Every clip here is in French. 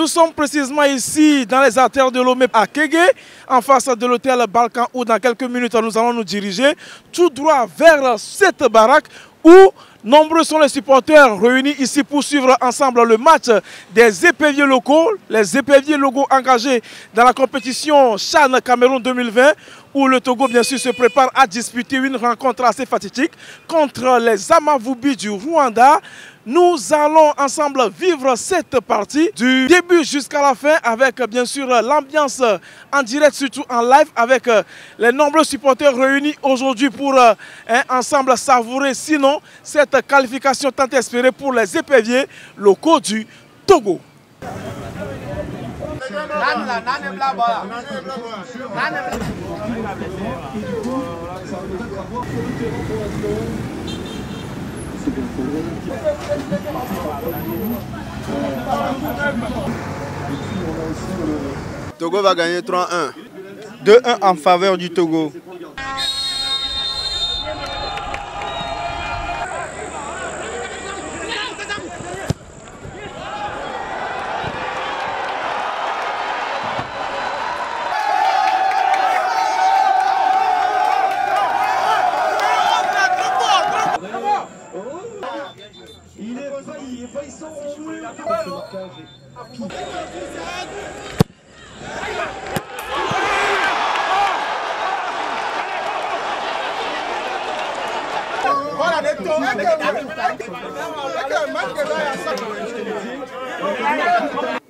Nous sommes précisément ici dans les artères de Lomé à Kégué, en face de l'hôtel Balkan, où dans quelques minutes nous allons nous diriger tout droit vers cette baraque où nombreux sont les supporters réunis ici pour suivre ensemble le match des éperviers locaux, les éperviers locaux engagés dans la compétition CHAN Cameroun 2020, où le Togo bien sûr se prépare à disputer une rencontre assez fatidique contre les Amavubi du Rwanda. Nous allons ensemble vivre cette partie du début jusqu'à la fin avec bien sûr l'ambiance en direct, surtout en live, avec les nombreux supporters réunis aujourd'hui pour ensemble savourer sinon cette qualification tant espérée pour les éperviers locaux du Togo. Togo va gagner 3-1. 2-1 en faveur du Togo.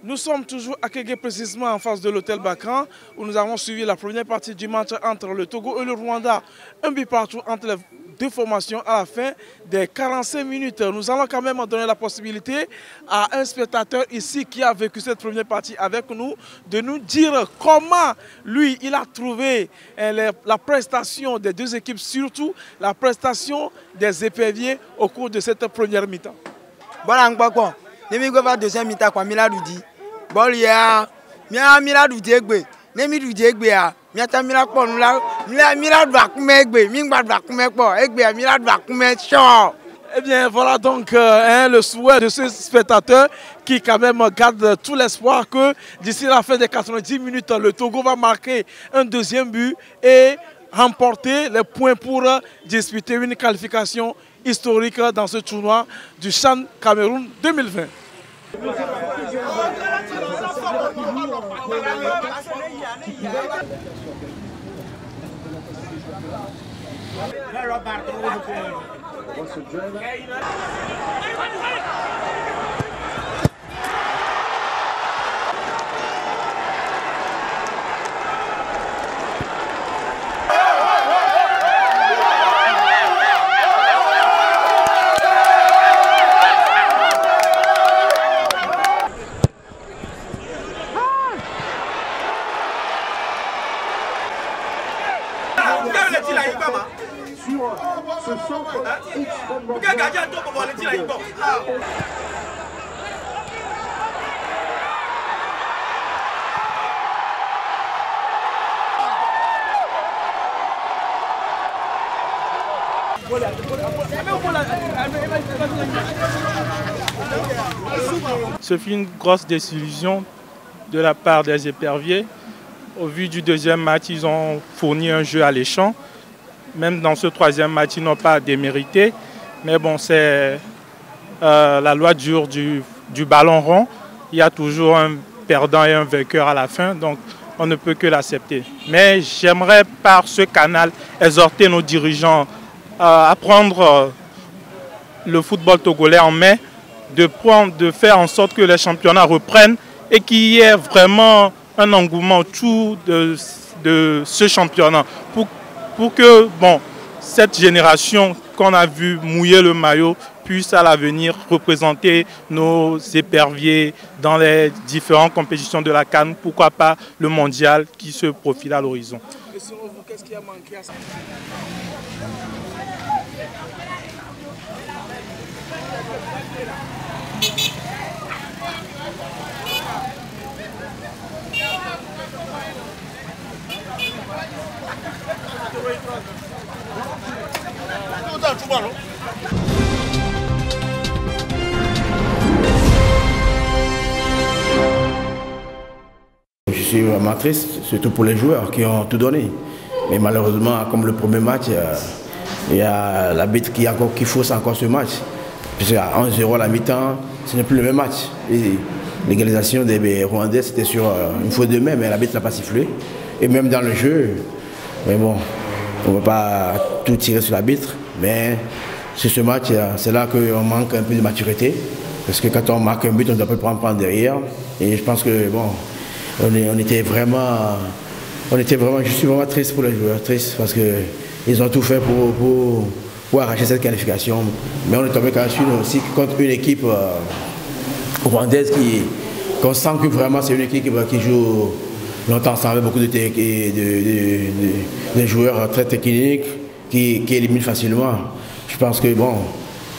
Nous sommes toujours à Kégué, précisément en face de l'hôtel Bakran, où nous avons suivi la première partie du match entre le Togo et le Rwanda. Un but partout entre les deux formations à la fin des 45 minutes. Nous allons quand même donner la possibilité à un spectateur ici qui a vécu cette première partie avec nous de nous dire comment lui il a trouvé la prestation des deux équipes, surtout la prestation des éperviers au cours de cette première mi-temps. Voilà, nemi go va deuxième mi-temps kwa Miladudi. Bon ya, Miladudi egbe. Nemi du egbe ya. Miata Milad po nula, Milad va kume egbe, Mingba va kume po, egbe Milad va kume chaud. Eh bien, voilà donc le souhait de ce spectateur qui quand même garde tout l'espoir que d'ici la fin des 90 minutes, le Togo va marquer un deuxième but et remporter les points pour disputer une qualification historique dans ce tournoi du CHAN Cameroun 2020. Ce fut une grosse désillusion de la part des éperviers. Au vu du deuxième match, ils ont fourni un jeu alléchant. Même dans ce troisième match, ils n'ont pas démérité. Mais bon, c'est la loi dure du ballon rond. Il y a toujours un perdant et un vainqueur à la fin. Donc, on ne peut que l'accepter. Mais j'aimerais, par ce canal, exhorter nos dirigeants à prendre le football togolais en main, de faire en sorte que les championnats reprennent et qu'il y ait vraiment un engouement autour de ce championnat pour que cette génération qu'on a vu mouiller le maillot puisse à l'avenir représenter nos éperviers dans les différentes compétitions de la CAN, pourquoi pas le mondial qui se profile à l'horizon. Et selon vous, qu'est-ce qui a manqué à ça? vraiment triste, surtout pour les joueurs qui ont tout donné. Mais malheureusement, comme le premier match, il y a l'arbitre qui fausse encore ce match. Puisque à 11-0 à la mi-temps, ce n'est plus le même match. L'égalisation des Rwandais, c'était sur une faute de main, mais l'arbitre n'a pas sifflé. Et même dans le jeu, mais bon, on ne va pas tout tirer sur l'arbitre. Mais sur ce match, c'est là qu'on manque un peu de maturité. Parce que quand on marque un but, on doit pas le prendre derrière. Et je pense que bon, je suis vraiment triste pour les joueurs, triste parce qu'ils ont tout fait pour arracher cette qualification. Mais on est tombé quand même aussi contre une équipe rwandaise qu'on sent que vraiment c'est une équipe qui joue longtemps ensemble, beaucoup de joueurs très techniques qui éliminent facilement. Je pense que bon,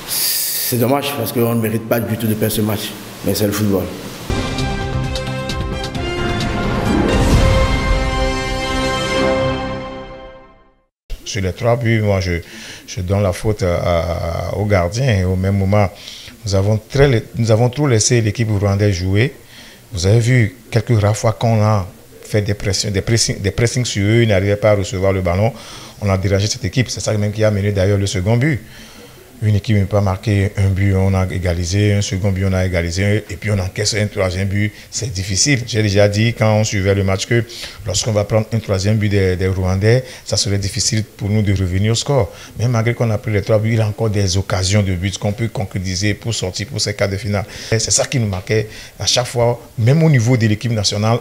c'est dommage parce qu'on ne mérite pas du tout de perdre ce match, mais c'est le football. Sur les 3 buts, moi je donne la faute au gardien. Et au même moment, nous avons trop laissé l'équipe rwandaise jouer. Vous avez vu quelques rares fois qu'on a fait des pressings sur eux, ils n'arrivaient pas à recevoir le ballon. On a dérangé cette équipe. C'est ça même qui a mené d'ailleurs le second but. Une équipe n'a pas marqué un but, on a égalisé, un second but, on a égalisé, et puis on encaisse un 3e but. C'est difficile. J'ai déjà dit quand on suivait le match que lorsqu'on va prendre un 3e but des Rwandais, ça serait difficile pour nous de revenir au score. Mais malgré qu'on a pris les 3 buts, il y a encore des occasions de buts qu'on peut concrétiser pour sortir pour ces quarts de finale. C'est ça qui nous marquait à chaque fois, même au niveau de l'équipe nationale.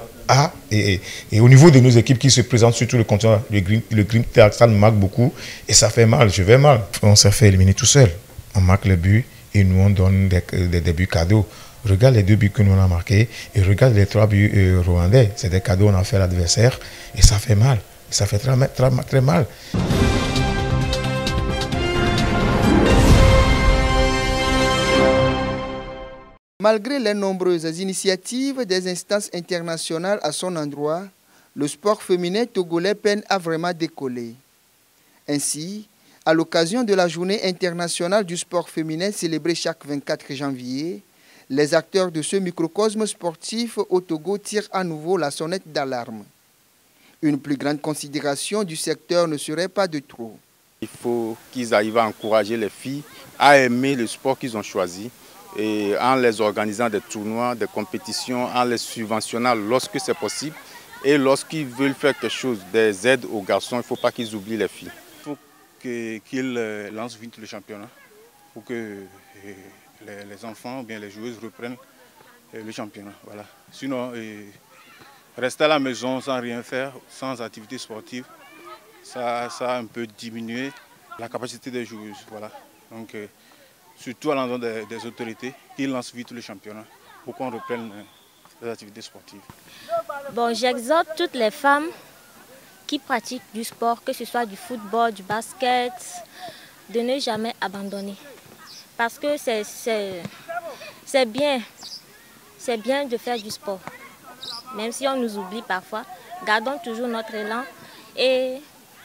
Et au niveau de nos équipes qui se présentent sur tout le continent, le Green Tag, ça nous marque beaucoup et ça fait mal, je vais mal. On s'est fait éliminer tout seul. On marque les buts et nous on donne des buts cadeaux. Regarde les 2 buts que nous on a marqués et regarde les 3 buts rwandais. C'est des cadeaux qu'on a fait à l'adversaire et ça fait mal. Ça fait très mal. Malgré les nombreuses initiatives des instances internationales à son endroit, le sport féminin togolais peine à vraiment décoller. Ainsi, à l'occasion de la journée internationale du sport féminin célébrée chaque 24 janvier, les acteurs de ce microcosme sportif au Togo tirent à nouveau la sonnette d'alarme. Une plus grande considération du secteur ne serait pas de trop. Il faut qu'ils arrivent à encourager les filles à aimer le sport qu'ils ont choisi. Et en les organisant des tournois, des compétitions, en les subventionnant lorsque c'est possible. Et lorsqu'ils veulent faire quelque chose, des aides aux garçons, il ne faut pas qu'ils oublient les filles. Il faut qu'ils lancent vite le championnat pour que les enfants ou bien les joueuses reprennent le championnat. Voilà. Sinon, rester à la maison sans rien faire, sans activité sportive, ça a un peu diminué la capacité des joueuses. Voilà. Donc, surtout à l'endroit des autorités, qui lancent vite le championnat pour qu'on reprenne les activités sportives. Bon, j'exhorte toutes les femmes qui pratiquent du sport, que ce soit du football, du basket, de ne jamais abandonner. Parce que c'est bien de faire du sport. Même si on nous oublie parfois, gardons toujours notre élan et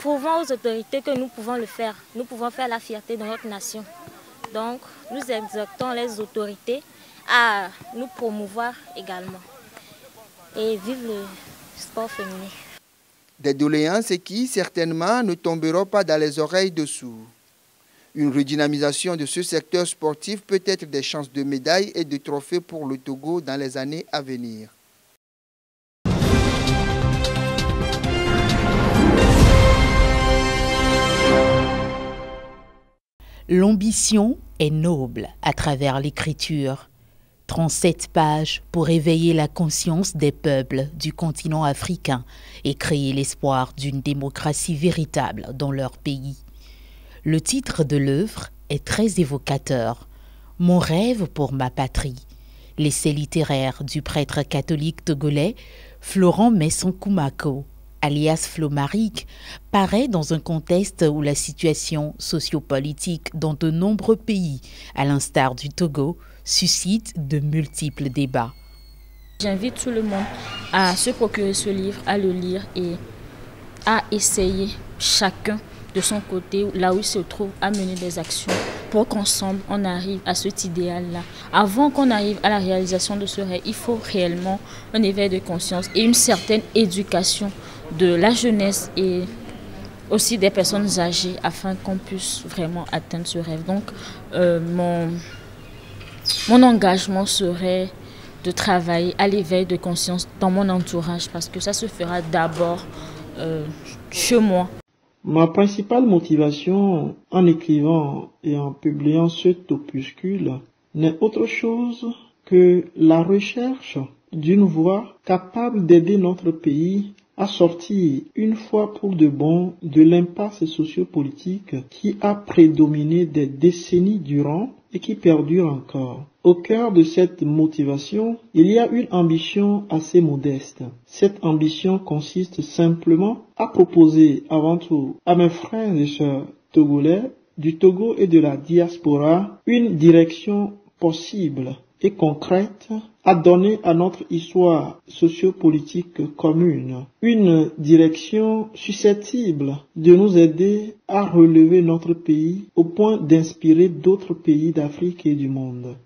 prouvons aux autorités que nous pouvons le faire. Nous pouvons faire la fierté de notre nation. Donc, nous exhortons les autorités à nous promouvoir également. Et vive le sport féminin. Des doléances qui, certainement, ne tomberont pas dans les oreilles de sourds. Une redynamisation de ce secteur sportif peut être des chances de médailles et de trophées pour le Togo dans les années à venir. L'ambition est noble à travers l'écriture. 37 pages pour éveiller la conscience des peuples du continent africain et créer l'espoir d'une démocratie véritable dans leur pays. Le titre de l'œuvre est très évocateur. Mon rêve pour ma patrie. L'essai littéraire du prêtre catholique togolais Florent Messon-Koumako, alias Flomaric, paraît dans un contexte où la situation sociopolitique dans de nombreux pays, à l'instar du Togo, suscite de multiples débats. J'invite tout le monde à se procurer ce livre, à le lire et à essayer chacun de son côté, là où il se trouve, à mener des actions pour qu'ensemble on arrive à cet idéal-là. Avant qu'on arrive à la réalisation de ce rêve, il faut réellement un éveil de conscience et une certaine éducation de la jeunesse et aussi des personnes âgées afin qu'on puisse vraiment atteindre ce rêve. Donc mon engagement serait de travailler à l'éveil de conscience dans mon entourage parce que ça se fera d'abord chez moi. Ma principale motivation en écrivant et en publiant cet opuscule n'est autre chose que la recherche d'une voie capable d'aider notre pays à sortir une fois pour de bon de l'impasse sociopolitique qui a prédominé des décennies durant et qui perdure encore. Au cœur de cette motivation, il y a une ambition assez modeste. Cette ambition consiste simplement à proposer avant tout à mes frères et sœurs togolais du Togo et de la diaspora une direction possible et concrète à donner à notre histoire sociopolitique commune, une direction susceptible de nous aider à relever notre pays au point d'inspirer d'autres pays d'Afrique et du monde.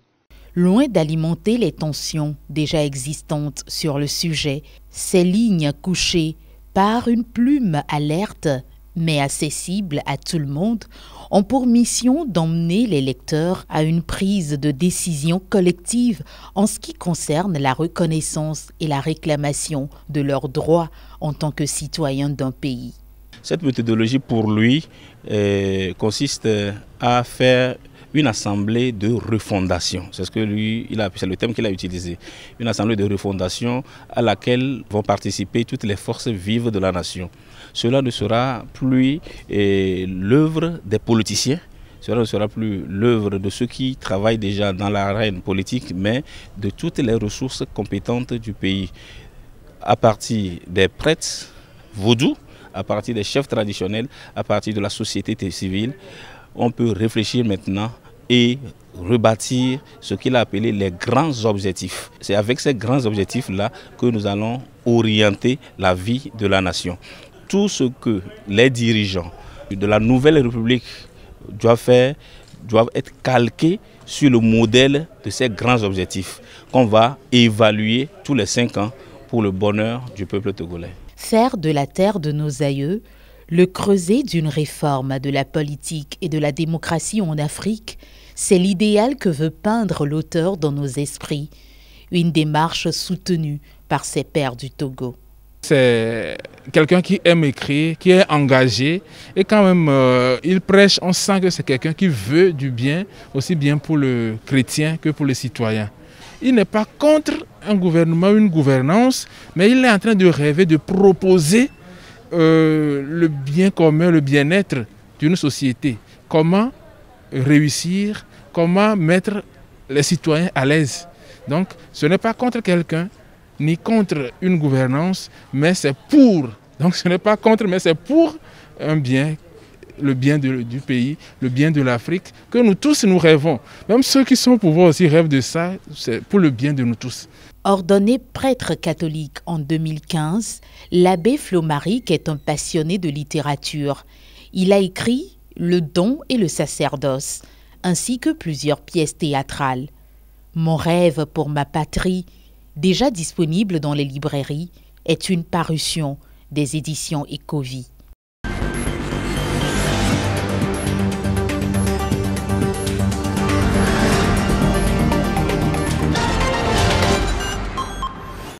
Loin d'alimenter les tensions déjà existantes sur le sujet, ces lignes couchées par une plume alerte mais accessible à tout le monde ont pour mission d'emmener les lecteurs à une prise de décision collective en ce qui concerne la reconnaissance et la réclamation de leurs droits en tant que citoyens d'un pays. Cette méthodologie pour lui consiste à faire une assemblée de refondation. C'est ce que c'est le thème qu'il a utilisé. Une assemblée de refondation à laquelle vont participer toutes les forces vives de la nation. Cela ne sera plus l'œuvre des politiciens, cela ne sera plus l'œuvre de ceux qui travaillent déjà dans l'arène politique, mais de toutes les ressources compétentes du pays. À partir des prêtres vaudous, à partir des chefs traditionnels, à partir de la société civile, on peut réfléchir maintenant et rebâtir ce qu'il a appelé les grands objectifs. C'est avec ces grands objectifs-là que nous allons orienter la vie de la nation. Tout ce que les dirigeants de la nouvelle République doivent faire, doivent être calqués sur le modèle de ces grands objectifs qu'on va évaluer tous les 5 ans pour le bonheur du peuple togolais. Faire de la terre de nos aïeux le creuset d'une réforme de la politique et de la démocratie en Afrique, c'est l'idéal que veut peindre l'auteur dans nos esprits, une démarche soutenue par ses pairs du Togo. C'est quelqu'un qui aime écrire, qui est engagé et quand même il prêche, on sent que c'est quelqu'un qui veut du bien, aussi bien pour le chrétien que pour les citoyens. Il n'est pas contre un gouvernement, une gouvernance, mais il est en train de rêver, de proposer le bien commun, le bien-être d'une société. Comment réussir, comment mettre les citoyens à l'aise. Donc ce n'est pas contre quelqu'un, ni contre une gouvernance, mais c'est pour. Donc ce n'est pas contre, mais c'est pour un bien, le bien du pays, le bien de l'Afrique, que nous tous nous rêvons. Même ceux qui sont au pouvoir aussi rêvent de ça, c'est pour le bien de nous tous. Ordonné prêtre catholique en 2015, l'abbé Flomaric est un passionné de littérature. Il a écrit Le don et le sacerdoce, ainsi que plusieurs pièces théâtrales. Mon rêve pour ma patrie, déjà disponible dans les librairies, est une parution des éditions Ecovie.